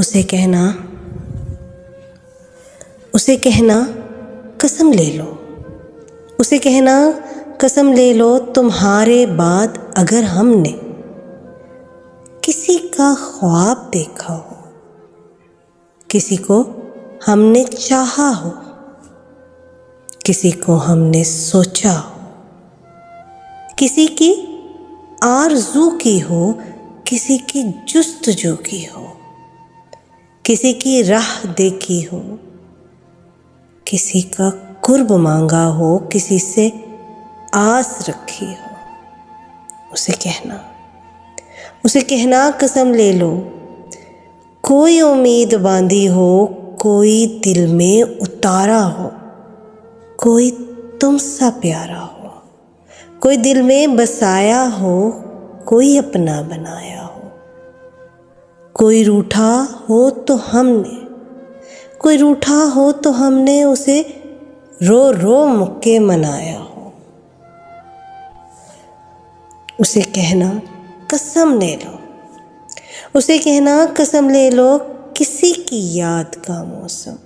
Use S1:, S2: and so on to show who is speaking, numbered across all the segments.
S1: उसे कहना कसम ले लो। उसे कहना कसम ले लो, तुम्हारे बाद अगर हमने किसी का ख्वाब देखा हो, किसी को हमने चाहा हो, किसी को हमने सोचा हो, किसी की आरज़ू की हो, किसी की जुस्तजू की हो, किसी की राह देखी हो, किसी का कुर्ब मांगा हो, किसी से आस रखी हो, उसे कहना कसम ले लो। कोई उम्मीद बांधी हो, कोई दिल में उतारा हो, कोई तुमसा प्यारा हो, कोई दिल में बसाया हो, कोई अपना बनाया हो, कोई रूठा हो तो हमने उसे रो रो मुक्के मनाया हो। उसे कहना कसम ले लो। उसे कहना कसम ले लो, किसी की याद का मौसम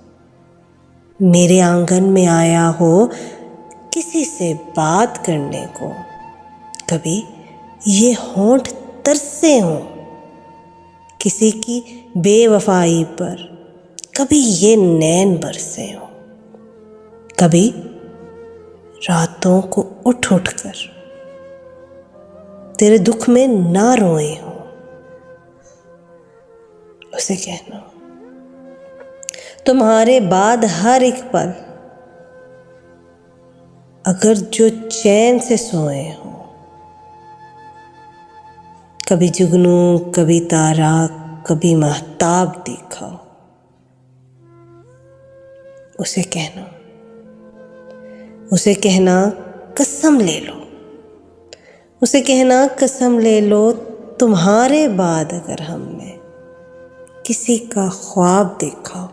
S1: मेरे आंगन में आया हो, किसी से बात करने को कभी ये होंठ तरसे हों, किसी की बेवफाई पर कभी ये नैन बरसे हों, कभी रातों को उठ कर तेरे दुख में ना रोए हों। उसे कहना तुम्हारे बाद हर एक पल अगर जो चैन से सोए हों, कभी जुगनू, कभी तारा, कभी महताब देखा हो। उसे कहना कसम ले लो। उसे कहना कसम ले लो, तुम्हारे बाद अगर हमने किसी का ख्वाब देखा हो,